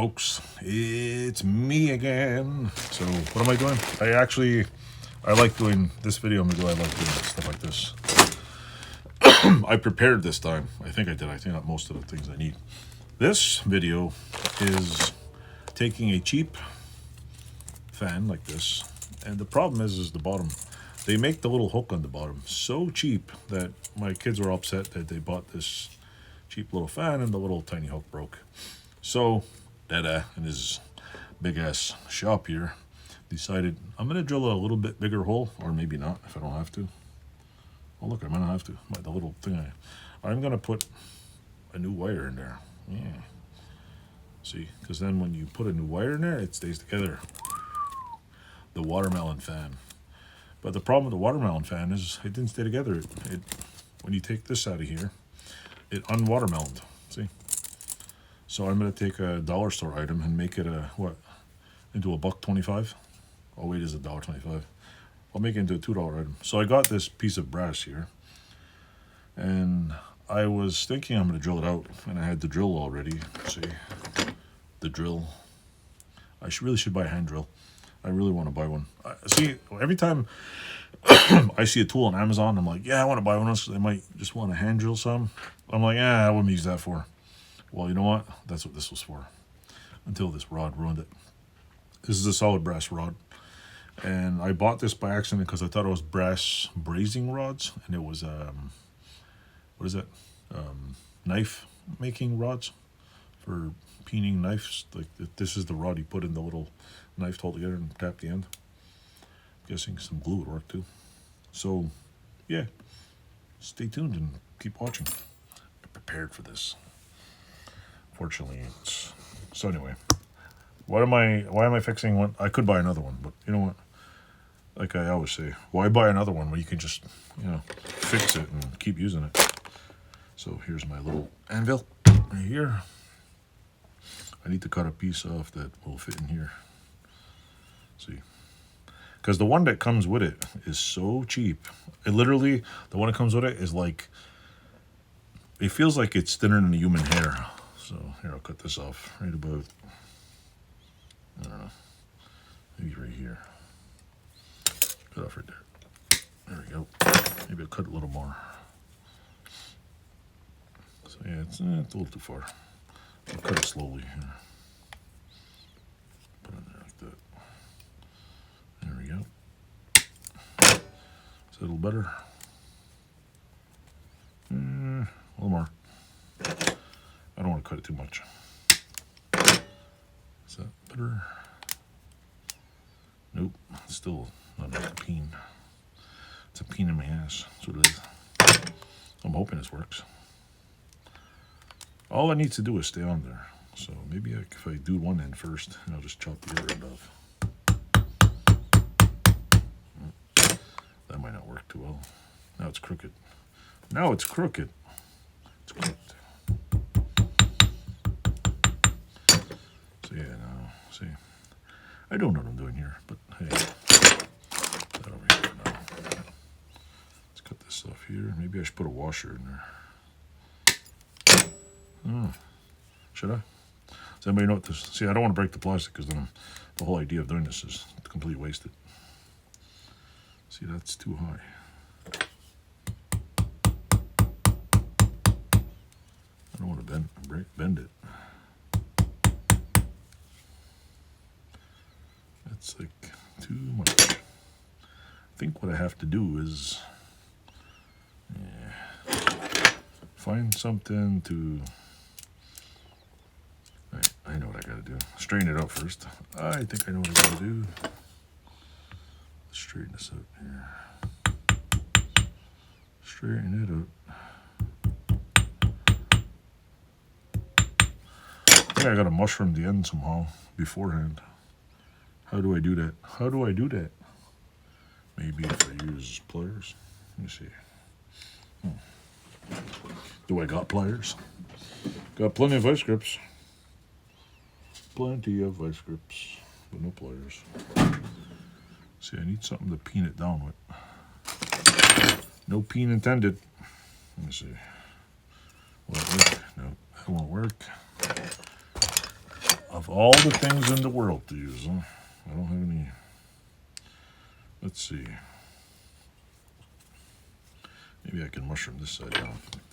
folks? It's me again. So what am I doing? I like doing this video. I like doing stuff like this. I prepared this time. I think I got most of the things I need. This video is taking a cheap fan like this, and the problem is the bottom. They make the little hook on the bottom so cheap that my kids were upset that they bought this cheap little fan and the little tiny hook broke. So Dada in his big ass shop here decided I'm gonna drill a little bit bigger hole, or maybe not if I don't have to. Oh look, I might not have to. The little thing I'm gonna put a new wire in there. Yeah. See, because then when you put a new wire in there, it stays together. The watermelon fan. But the problem with the watermelon fan is it didn't stay together. It when you take this out of here, it unwatermeloned. See? So I'm gonna take a dollar store item and make it into a $1.25. Oh wait, is $1.25. I'll make it into a $2 item. So I got this piece of brass here, and I was thinking I'm gonna drill it out, and I had the drill already. See, the drill. I really should buy a hand drill. I really want to buy one. See, every time I see a tool on Amazon, I'm like, yeah, I want to buy one because I might just want to hand drill some. I'm like, I wouldn't use that for. Well, you know what? That's what this was for. Until this rod ruined it. This is a solid brass rod. And I bought this by accident because I thought it was brass brazing rods. And it was, what is it? Knife making rods for peening knives. Like this is the rod you put in the little knife to hold together and tap the end. I'm guessing some glue would work too. So, yeah. Stay tuned and keep watching. I'm prepared for this. Fortunately, so anyway, why am I fixing one? I could buy another one, but you know what? Like I always say, why buy another one when you can just, fix it and keep using it? So here's my little anvil right here. I need to cut a piece off that will fit in here. See, because the one that comes with it is so cheap. The one that comes with it is like, it feels like it's thinner than a human hair. So here, I'll cut this off right about, I don't know, maybe right here. Cut off right there. There we go. Maybe I'll cut a little more. So yeah, it's a little too far. I'll cut it slowly here. Put it in there like that. There we go. Is that a little better? A little more. I don't want to cut it too much. Is that better? Nope. Still not enough to peen. It's a pain in my ass. That's what it is. I'm hoping this works. All it needs to do is stay on there. So maybe if I do one end first, I'll just chop the other end off. That might not work too well. Now it's crooked. Now it's crooked. It's crooked. So yeah, now, see. I don't know what I'm doing here, but hey. Put that over here for now. Let's cut this off here. Maybe I should put a washer in there. Oh, should I? Does anybody know what this? See, I don't want to break the plastic because then the whole idea of doing this is completely wasted. See, that's too high. I don't want to bend it. That's like too much. I think what I have to do is find something to. I know what I gotta do. Straighten it out first. I think I know what I gotta do. Let's straighten this out here. Straighten it out. I think I gotta mushroom the end somehow beforehand. How do I do that? How do I do that? Maybe if I use pliers. Let me see. Do I got pliers? Got plenty of vice grips. Plenty of vice grips, but no pliers. See, I need something to peen it down with. No peen intended. Let me see. Will that work? No, that won't work. I'll Of all the things in the world to use, huh? I don't have any. Let's see. Maybe I can mushroom this side down like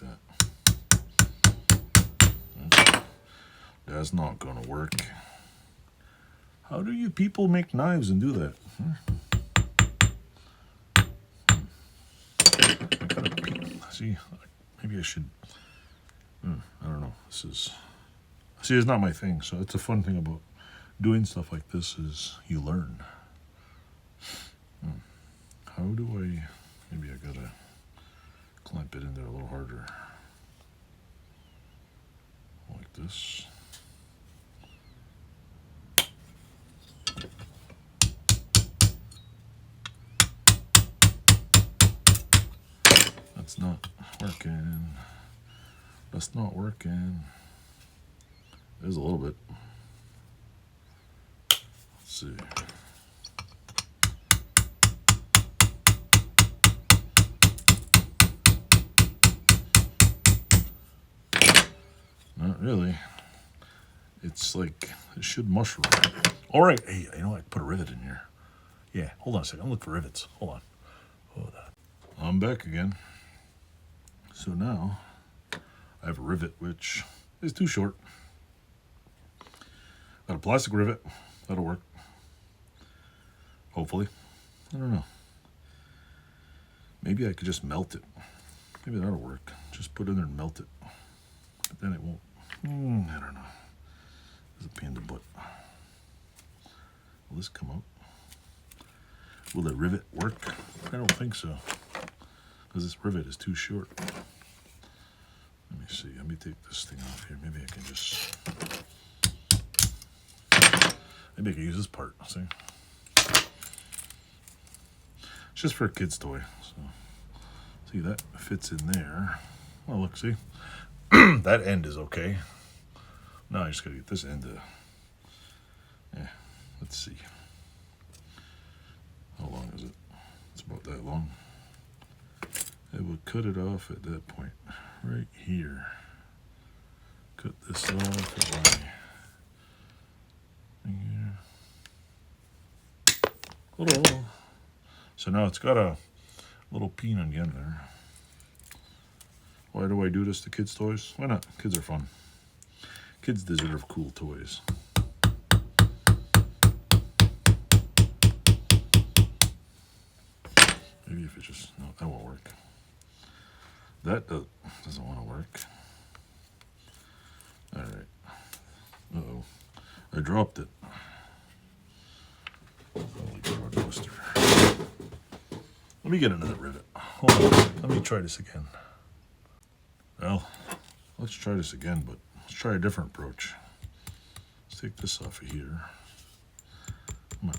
that. That's not gonna work. How do you people make knives and do that? I gotta see. Maybe I should. I don't know. This is. See, it's not my thing. So it's a fun thing about doing stuff like this is you learn. How do I? Maybe I gotta clamp it in there a little harder, like this. That's not working. That's not working. There's a little bit. Let's see. Not really. It's like, it should mushroom. All right. Hey, you know, I put a rivet in here. Yeah, hold on a second. I'm looking for rivets. Hold on. I'm back again. So now I have a rivet which is too short. Got a plastic rivet. That'll work. Hopefully. I don't know. Maybe I could just melt it. Maybe that'll work. Just put it in there and melt it. But then it won't. I don't know. It's a pain in the butt. Will this come out? Will the rivet work? I don't think so. Because this rivet is too short. Let me see. Let me take this thing off here. Maybe I can just... Maybe I can use this part. See? It's just for a kid's toy. So, see, that fits in there. Well, look, see? That end is okay. Now I just gotta get this end to... Yeah, let's see. How long is it? It's about that long. It will cut it off at that point. Right here. Cut this off at here. Oh. So now it's got a little peen on the end there. Why do I do this to kids' toys? Why not? Kids are fun. Kids deserve cool toys. Maybe if it just... No, that won't work. That doesn't want to work. All right. Uh-oh. I dropped it. Holy roller coaster. Let me get another rivet. Hold on. Let me try this again. Well, let's try this again, but let's try a different approach. Let's take this off of here. Come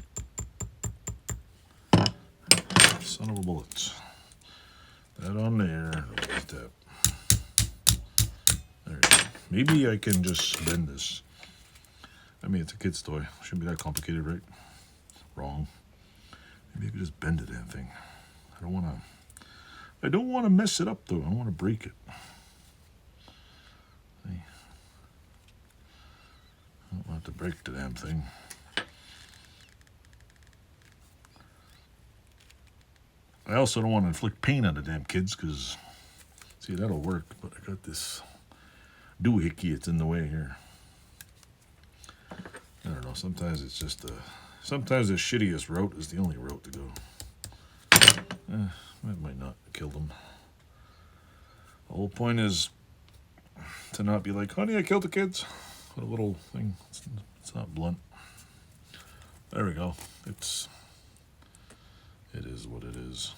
on. Son of a bullet. That on there. There we go. Maybe I can just bend this. I mean, it's a kid's toy. Shouldn't be that complicated, right? Wrong. Maybe I could just bend the damn thing. I don't want to mess it up, though. I don't want to break it. See? I don't want to break the damn thing. I also don't want to inflict pain on the damn kids, because, see, that'll work, but I got this doohickey. It's in the way here. I don't know. Sometimes it's just sometimes the shittiest route is the only route to go. That might not kill them. The whole point is to not be like, honey, I killed the kids. Put a little thing. It's not blunt. There we go. It is what it is.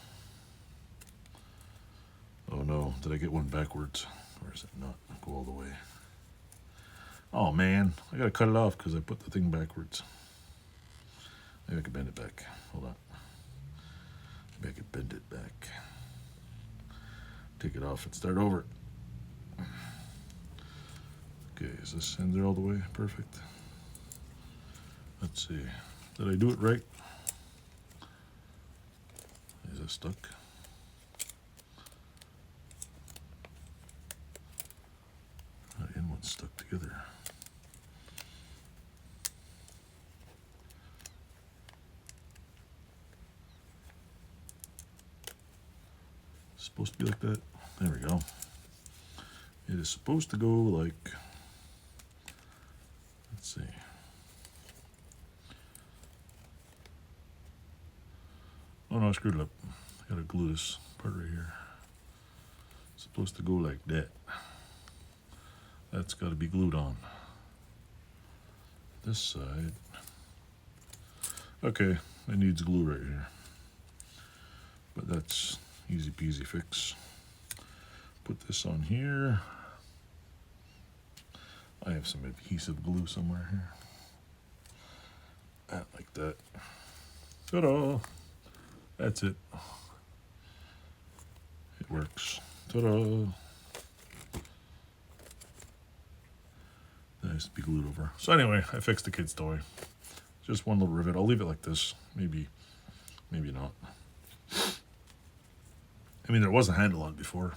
Oh no, did I get one backwards? Or is it not? Go all the way. Oh man, I gotta cut it off because I put the thing backwards. Maybe I can bend it back. Hold on. Maybe I can bend it back. Take it off and start over. Okay, is this in there all the way? Perfect. Let's see. Did I do it right? Is it stuck? The end one's stuck together. supposed to be like that. There we go. It is supposed to go like, let's see. Oh no, I screwed it up. I gotta glue this part right here. It's supposed to go like that. That's gotta be glued on. This side. Okay, it needs glue right here. But that's easy peasy fix. Put this on here. I have some adhesive glue somewhere here. Like that. Ta-da! That's it. It works. Ta-da! That has to be glued over. So anyway, I fixed the kid's toy. Just one little rivet. I'll leave it like this. Maybe not. I mean, there was a handle on it before.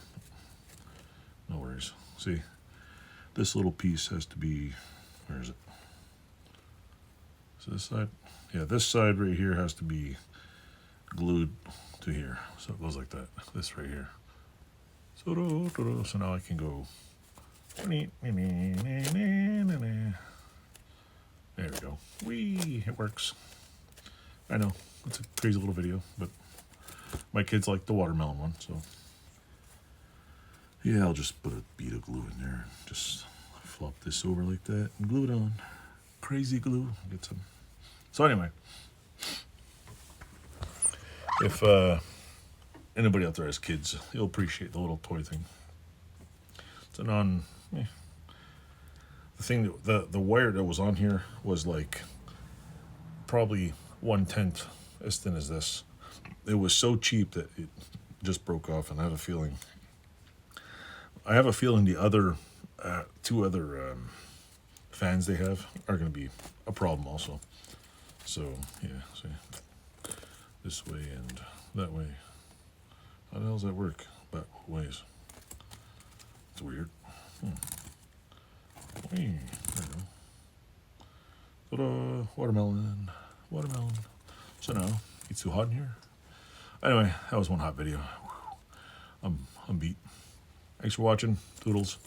No worries. See, this little piece has to be, where is it? So this side? Yeah, this side right here has to be glued to here. So it goes like that. This right here. So now I can go. There we go. Whee! It works. I know, it's a crazy little video, but my kids like the watermelon one, so yeah, I'll just put a bead of glue in there and just flop this over like that and glue it on. Crazy glue. Get some. So anyway, if anybody out there has kids, you'll appreciate the little toy thing. It's the thing that the wire that was on here was like probably 1/10 as thin as this. It was so cheap that it just broke off, and I have a feeling the other two other fans they have are going to be a problem also. So yeah, see, this way and that way. How the hell does that work? But ways. It's weird. There we go. Ta-da! Watermelon. So now, it's too hot in here. Anyway, that was one hot video. I'm beat. Thanks for watching. Toodles.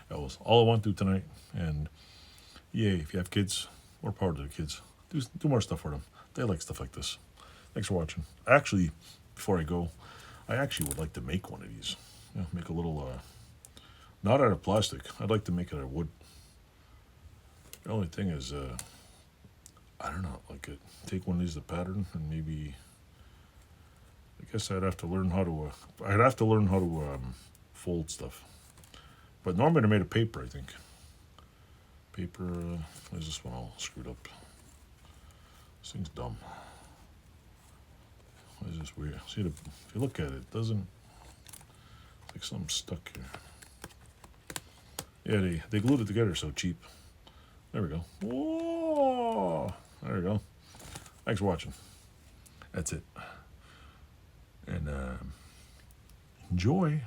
That was all I want to do tonight. And yay, if you have kids, or part of the kids, do more stuff for them. They like stuff like this. Thanks for watching. Actually, before I go, I actually would like to make one of these. Yeah, make a little, not out of plastic. I'd like to make it out of wood. The only thing is, I don't know, like take one of these, the pattern, and maybe, I guess I'd have to learn how to, fold stuff. But normally they're made of paper, I think. Paper, why is this one all screwed up? This thing's dumb. Why is this weird? See, if you look at it, it doesn't, it's like something stuck here. Yeah, they glued it together so cheap. There we go. Whoa! There we go. Thanks for watching. That's it. And enjoy.